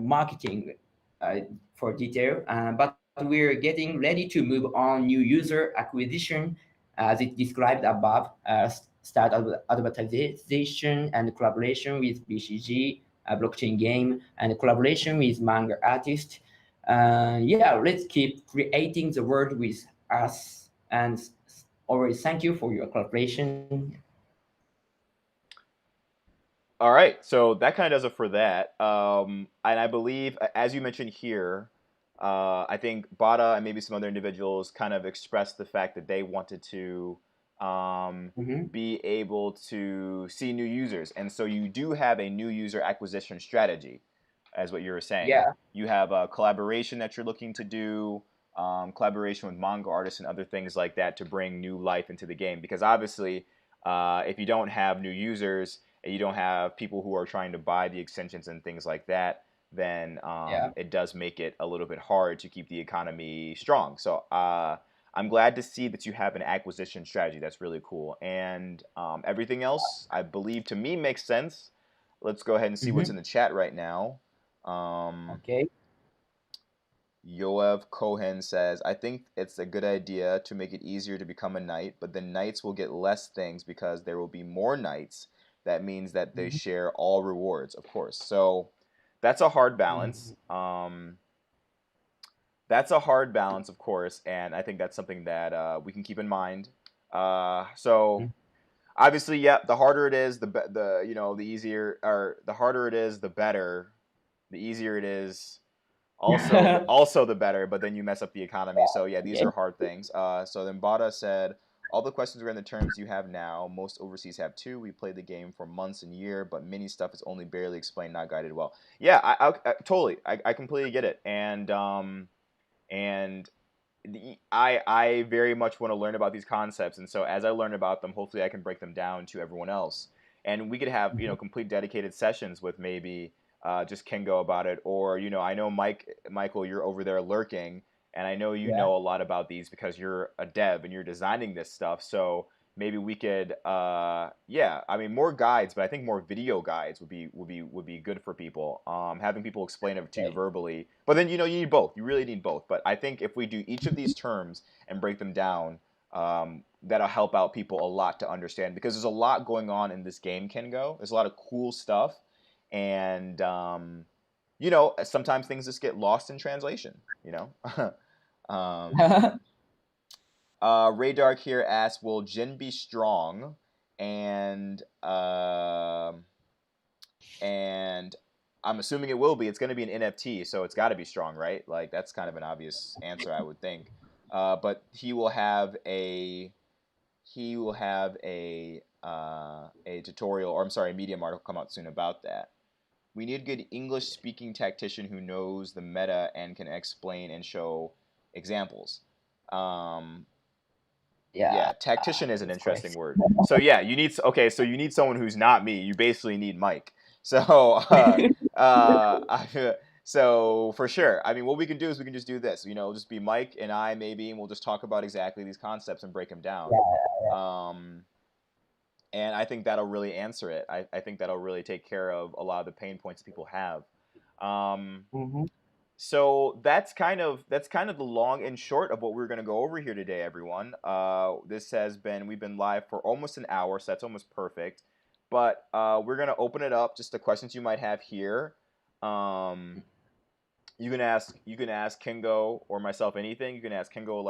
marketing uh, for detail, but we're getting ready to move on new user acquisition, as it described above, start advertising and collaboration with BCG, a blockchain game, and collaboration with manga artists. Yeah, let's keep creating the world with us. And always thank you for your collaboration. All right, so that kind of does it for that. And I believe, as you mentioned here, I think Bada and maybe some other individuals kind of expressed the fact that they wanted to Mhm. be able to see new users. And so you do have a new user acquisition strategy, as what you were saying. Yeah, You have a collaboration that you're looking to do, collaboration with manga artists and other things like that to bring new life into the game. Because obviously, if you don't have new users, and you don't have people who are trying to buy the extensions and things like that, then yeah. it does make it a little bit hard to keep the economy strong. So I'm glad to see that you have an acquisition strategy. That's really cool. And everything else, I believe, to me makes sense. Let's go ahead and see what's in Mhm. the chat right now. Um, Okay. Yoav Cohen says, I think it's a good idea to make it easier to become a knight, but the knights will get less things because there will be more knights. That means that they Mhm. share all rewards, of course. So that's a hard balance. Mhm. That's a hard balance, of course, and I think that's something that we can keep in mind. So Mhm. obviously, yeah, the harder it is, the the easier, or the harder it is, the better. The easier it is, also the better, but then you mess up the economy. So yeah, these Okay. are hard things. So then Bada said, all the questions are in the terms you have now. Most overseas have too. We played the game for months and year, but many stuff is only barely explained, not guided well. Yeah, I totally, I completely get it, and I very much want to learn about these concepts, and so as I learn about them, hopefully I can break them down to everyone else, and we could have Mhm. complete dedicated sessions with maybe just Kengo about it, or I know Michael, you're over there lurking, and I know you Yeah. know a lot about these because you're a dev and you're designing this stuff, so maybe we could yeah, I mean more guides, but I think more video guides would be good for people, having people explain it to you Okay. verbally, but then you need both, you really need both, but I think if we do each of these terms and break them down, that'll help out people a lot to understand, because there's a lot going on in this game, Kengo. There's a lot of cool stuff, and sometimes things just get lost in translation, um, Ray Dark here asks, "Will Jin be strong?" And and I'm assuming it will be. It's going to be an NFT, so it's got to be strong, right? Like that's kind of an obvious answer, I would think. But he will have a tutorial, or I'm sorry, a Medium article come out soon about that. We need a good English speaking tactician who knows the meta and can explain and show examples. Um, Yeah, tactician is an interesting word. So yeah, so you need someone who's not me. You basically need Mike. So so for sure. I mean, what we can do is we can just do this. Just be Mike and I maybe, and we'll just talk about exactly these concepts and break them down. And I think that'll really answer it. I think that'll really take care of a lot of the pain points that people have. So that's kind of the long and short of what we're going to go over here today, everyone. We've been live for almost an hour, so that's almost perfect. But we're going to open it up just the questions you might have here. You can ask Kingo or myself anything. You can ask Kingo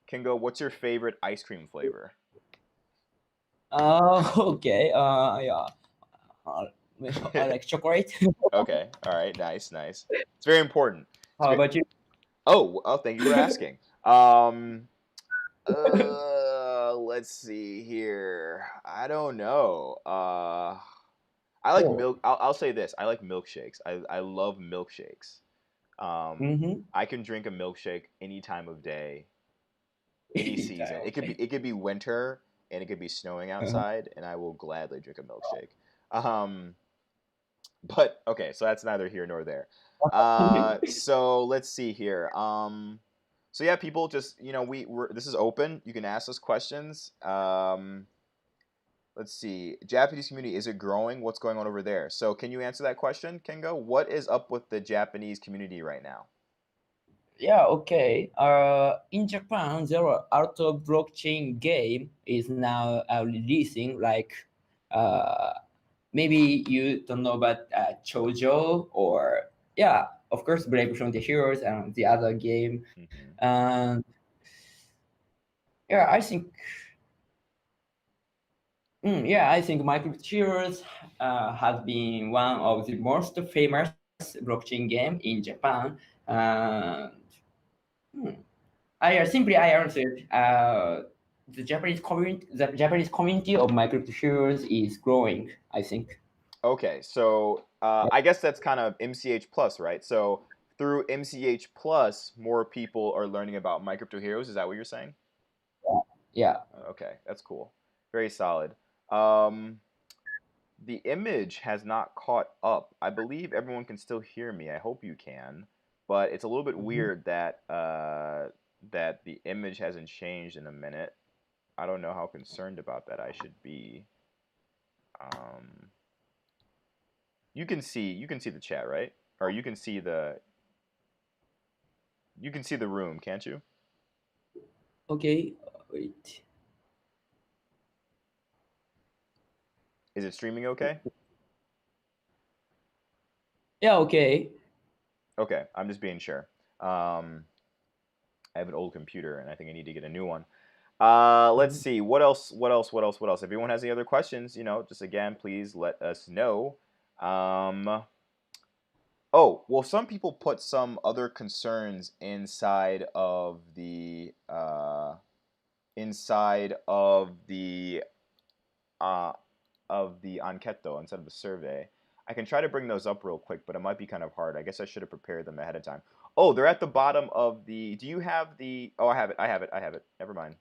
Kingo, what's your favorite ice cream flavor? Okay. Yeah. I like chocolate. Okay. All right. Nice. It's very important. How about you? Oh, thank you for asking. Let's see here. I don't know. I like milk. I'll say this. I like milkshakes. I love milkshakes. I can drink a milkshake any time of day, any season. It could be winter and it could be snowing outside, and I will gladly drink a milkshake. But okay, so that's neither here nor there. So let's see here. So yeah, people just this is open. You can ask us questions. Let's see. Japanese community, is it growing? What's going on over there? So can you answer that question, Kengo? What is up with the Japanese community right now? Yeah, okay. In Japan, there are a lot of blockchain game is now releasing. Like, maybe you don't know about Chojo or of course, Brave from the Heroes and the other game. And I think. I think Minecraft Heroes has been one of the most famous blockchain game in Japan. And I answered. The Japanese community of Minecraft Heroes is growing, I think. Okay, so I guess that's kind of MCH Plus, right? So through MCH Plus, more people are learning about Minecraft Heroes. Is that what you're saying? Yeah. Okay, that's cool. Very solid. The image has not caught up. I believe everyone can still hear me. I hope you can, but it's a little bit weird that that the image hasn't changed in a minute. I don't know how concerned about that I should be. You can see the chat, right? Or you can see the room, can't you? Okay. Wait. Is it streaming okay? Yeah, okay. Okay, I'm just being sure. I have an old computer and I think I need to get a new one. Let's see. What else? If everyone has any other questions, just again, please let us know. Oh, well, some people put some other concerns inside of the uh, Anketo, inside of the survey. I can try to bring those up real quick, but it might be kind of hard. I guess I should have prepared them ahead of time. Oh, they're at the bottom of the. Do you have the? Oh, I have it. Never mind.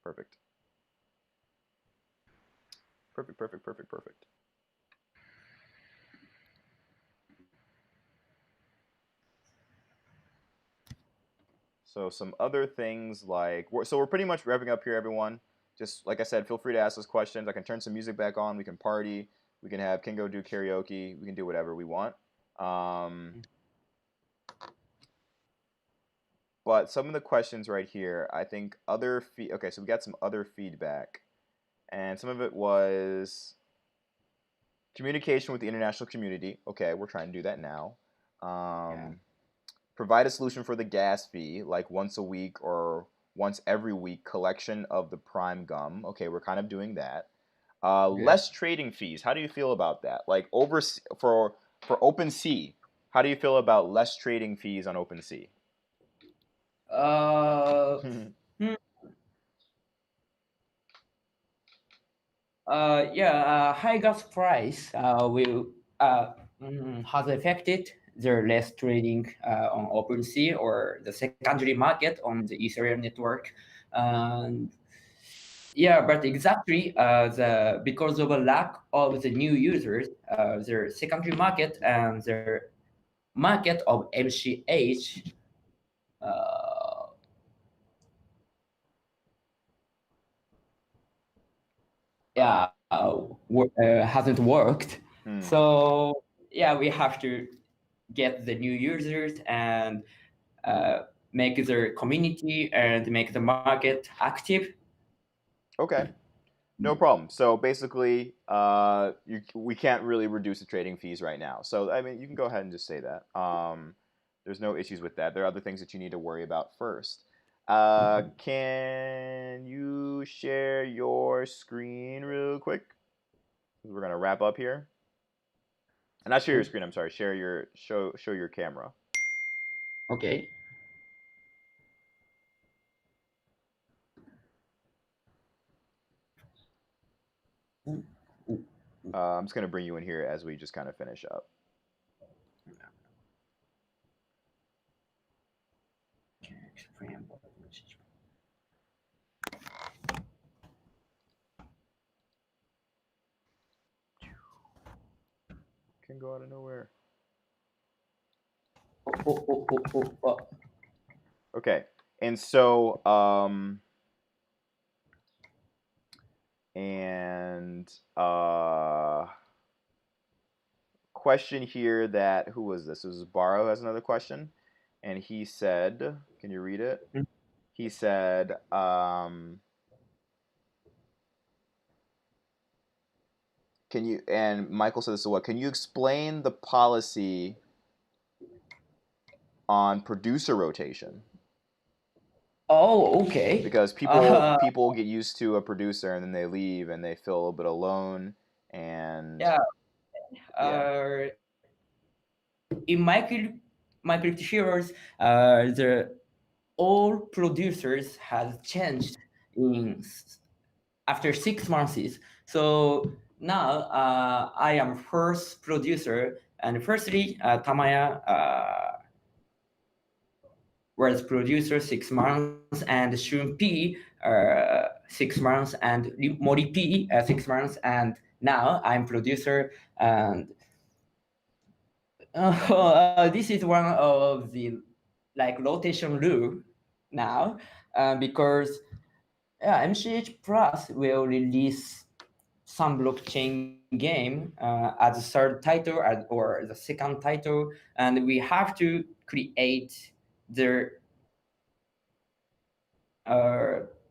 Perfect. Perfect. So some other things like we're pretty much wrapping up here, everyone. Just like I said, feel free to ask us questions. I can turn some music back on. We can party. We can have Kingo do karaoke. We can do whatever we want. But some of the questions right here, I think okay, so we got some other feedback, and some of it was communication with the international community. Okay, we're trying to do that now. Provide a solution for the gas fee, like once a week or once every week collection of the prime gum. Okay, we're kind of doing that. Less trading fees. How do you feel about that? Like for OpenSea, how do you feel about less trading fees on OpenSea? High gas price will has affected the less trading on OpenSea or the secondary market on the Ethereum network. And Yeah, but exactly because of a lack of the new users, their secondary market and their market of MCH, uh, yeah, hasn't worked. Hmm. So yeah, we have to get the new users and uh, make their community and make the market active. Okay. No problem. So basically, we can't really reduce the trading fees right now. So I mean, you can go ahead and just say that. There's no issues with that. There are other things that you need to worry about first. Can you share your screen real quick? We're gonna wrap up here. And not share your screen. I'm sorry. Share your show your camera. Okay. I'm just gonna bring you in here as we just kind of finish up. Can go out of nowhere. Oh. Okay. And so question here that who was this? It was Barrow has another question, and he said, "Can you read it?" He said, "Can you?" And Michael said, "So what? Can you explain the policy on producer rotation?" Oh, okay. Because people get used to a producer and then they leave and they feel a little bit alone and yeah. yeah. In my crypto heroes, the all producers has changed in after 6 months. So now I am first producer, and firstly Tamaya was producer 6 months, and Shun P 6 months, and Mori P 6 months, and now I'm producer. And this is one of the like rotation rule now, because yeah, MCH Plus will release some blockchain game as a third title or the second title, and we have to create the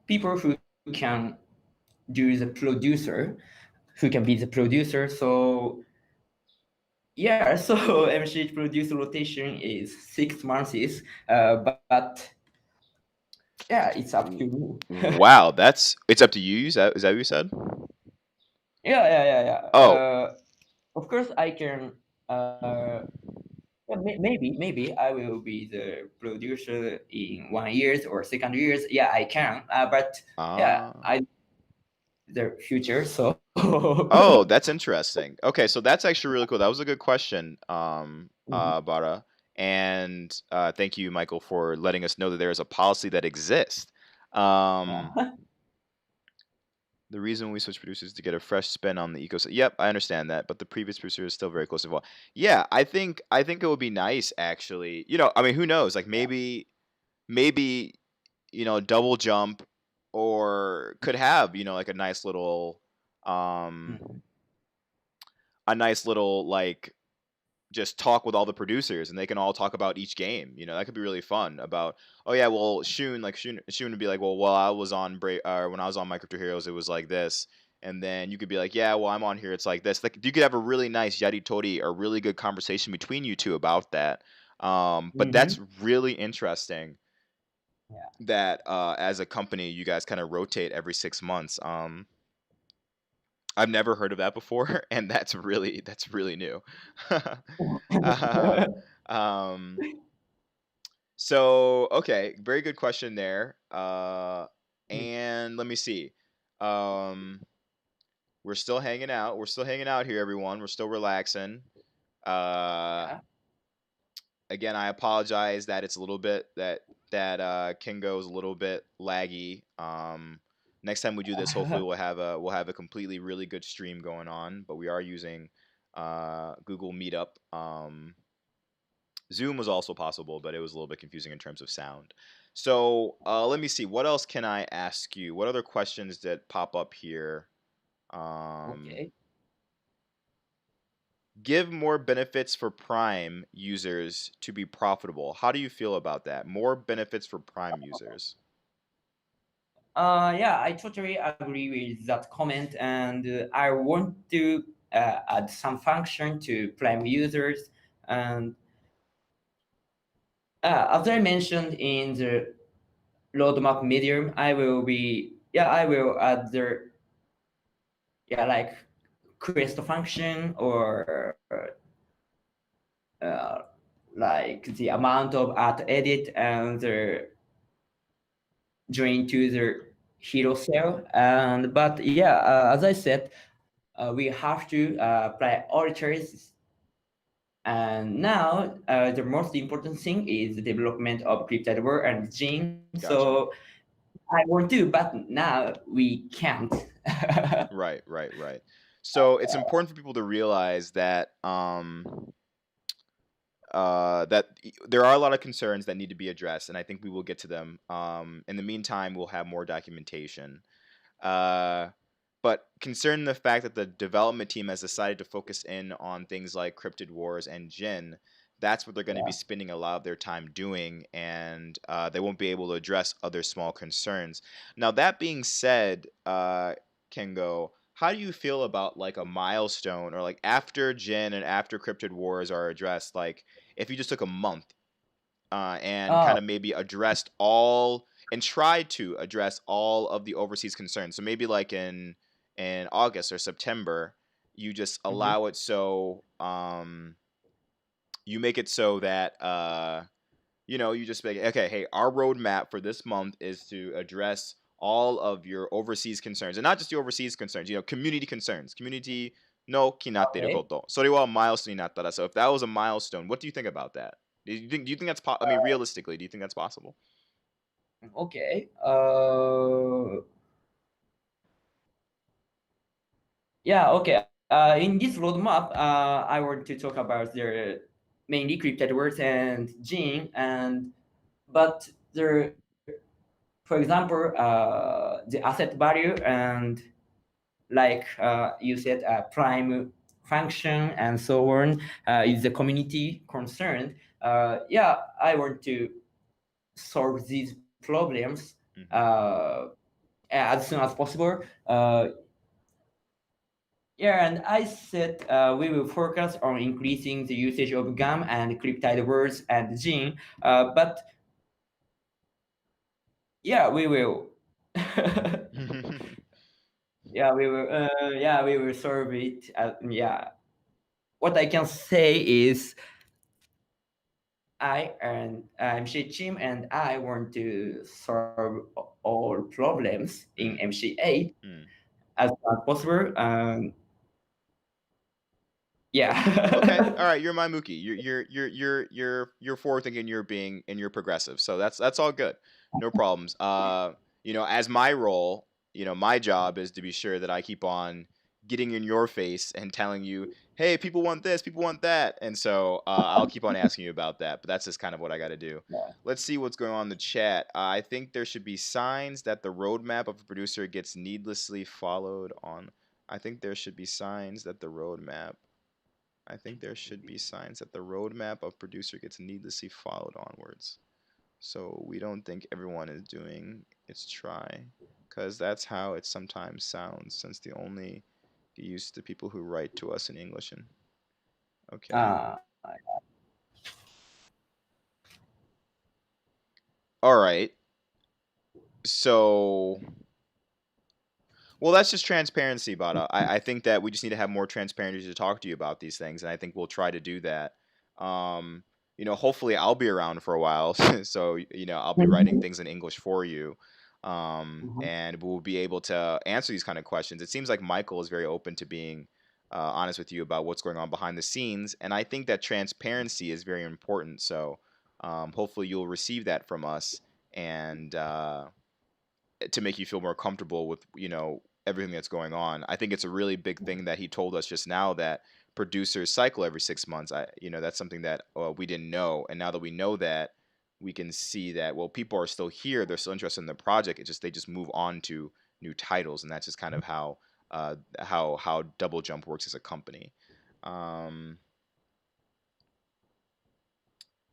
people who can do the producer, who can be the producer. So yeah, so MCH producer rotation is 6 months, but yeah, it's up to you. Wow, it's up to you. Is that what you said? Yeah. Oh, Of course, I can. Yeah, maybe I will be the producer in 1 years or second years. Yeah, I can. But yeah, ah. I the future. So Oh, that's interesting. Okay, so that's actually really cool. That was a good question, Mhm. Bara. And thank you, Michael, for letting us know that there is a policy that exists. Um, Yeah. the reason we switch producers is to get a fresh spin on the ecosystem. Yep, I understand that, but the previous producer is still very close involved. Yeah, I think it would be nice actually. I mean, who knows? Like maybe double jump or could have like um Mhm. a nice little like just talk with all the producers and they can all talk about each game. That could be really fun about, oh yeah, well, Shun would be like, well, I was on when I was on My Crypto Heroes, it was like this. And then you could be like, yeah, well, I'm on here, it's like this. Like you could have a really nice Yari a really good conversation between you two about that. But Mhm. that's really interesting Yeah. that as a company, you guys kind of rotate every 6 months. I've never heard of that before, and that's really new. uh, um, so okay, very good question there. And let me see. Um, we're still hanging out. We're still hanging out here, everyone. We're still relaxing. Uh, Yeah. again, I apologize that it's a little bit that Kingo is a little bit laggy. Next time we do this, hopefully we'll have a completely really good stream going on. But we are using Google Meetup. Zoom was also possible, but it was a little bit confusing in terms of sound. So let me see. What else can I ask you? What other questions that pop up here? Okay. Give more benefits for Prime users to be profitable. How do you feel about that? More benefits for Prime users. Yeah, I totally agree with that comment, and I want to add some function to Prime users. And as I mentioned in the roadmap medium, I will add the like quest function or uh, like the amount of art edit and the join to the hero cell. And but yeah, as I said, we have to prioritize. And now the most important thing is the development of cryptid and gene. So Gotcha. I want to, but now we can't. Right, right, right. So it's important for people to realize that there are a lot of concerns that need to be addressed, and I think we will get to them. In the meantime, we'll have more documentation. Uh, but concerning the fact that the development team has decided to focus in on things like Cryptid Wars and Jin, that's what they're going to be Yeah. spending a lot of their time doing, and they won't be able to address other small concerns. Now, that being said, Kengo, how do you feel about like a milestone or like after Jin and after Cryptid Wars are addressed, like if you just took a month and Uh, kind of maybe addressed all and tried to address all of the overseas concerns. So maybe like in August or September, you just mhm. allow it so you make it so that you just make okay, hey, our roadmap for this month is to address all of your overseas concerns, and not just the overseas concerns, community concerns. Community no kinatte Okay. koto. それは milestone になったら. So if that was a milestone, what do you think about that? Do you think that's I mean, realistically, do you think that's possible? Okay. Yeah. Okay. In this roadmap, I want to talk about the mainly cryptid words and gene, and but the for example, the asset value and like you said, prime function and so on is the community concerned. Yeah, I want to solve these problems Hmm. as soon as possible. Yeah, and I said we will focus on increasing the usage of GAM and cryptid words and gene, but yeah, we will. Yeah, we will. Yeah, we will solve it. Yeah, what I can say is I and MCH and I want to solve all problems in Mm, MCA mm. as soon as possible. Okay, Yeah. all right. You're my Mookie. You're forward thinking. You're progressive. So that's all good. No problems. As my role, my job is to be sure that I keep on getting in your face and telling you, hey, people want this, people want that, and so I'll keep on asking you about that. But that's just kind of what I got to do. Let's see what's going on in the chat. I think there should be signs that the roadmap of a producer gets needlessly followed on. I think there should be signs that the roadmap. I think there should be signs that the roadmap of producer gets needlessly followed onwards. So we don't think everyone is doing its try, because that's how it sometimes sounds, since they only get used to people who write to us in English. And okay, uh, all right. So well, that's just transparency, Bada. I think that we just need to have more transparency to talk to you about these things, and I think we'll try to do that. Um, hopefully I'll be around for a while, so I'll be writing things in English for you, and we'll be able to answer these kind of questions. It seems like Michael is very open to being honest with you about what's going on behind the scenes, and I think that transparency is very important. So hopefully you'll receive that from us, and to make you feel more comfortable with, everything that's going on. I think it's a really big thing that he told us just now, that producers cycle every 6 months. That's something that we didn't know, and now that we know that, we can see that, well, people are still here, they're still interested in the project. They just move on to new titles, and that's just kind of how Double Jump works as a company.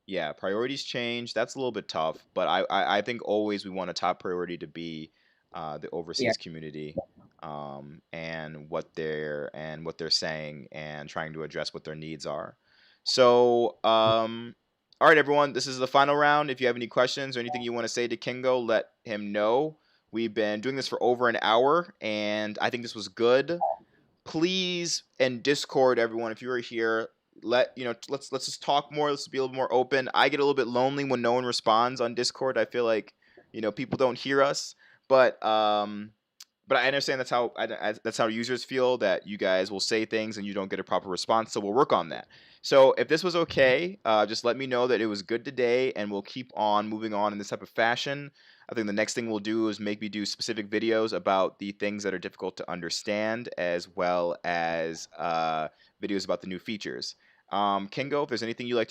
Yeah, priorities change. That's a little bit tough, but I think always we want a top priority to be the Yeah. overseas community, and what they're saying, and trying to address what their needs are. So, all right, everyone, this is the final round. If you have any questions or anything you want to say to Kingo, let him know. We've been doing this for over an hour, and I think this was good. Please, in Discord, everyone, if you are here, let's just talk more. Let's be a little more open. I get a little bit lonely when no one responds on Discord. I feel like people don't hear us, but I understand that's how users feel, that you guys will say things and you don't get a proper response. So we'll work on that. So if this was okay, just let me know that it was good today, and we'll keep on moving on in this type of fashion. I think the next thing we'll do is maybe do specific videos about the things that are difficult to understand, as well as videos about the new features. Kingo, if there's anything you like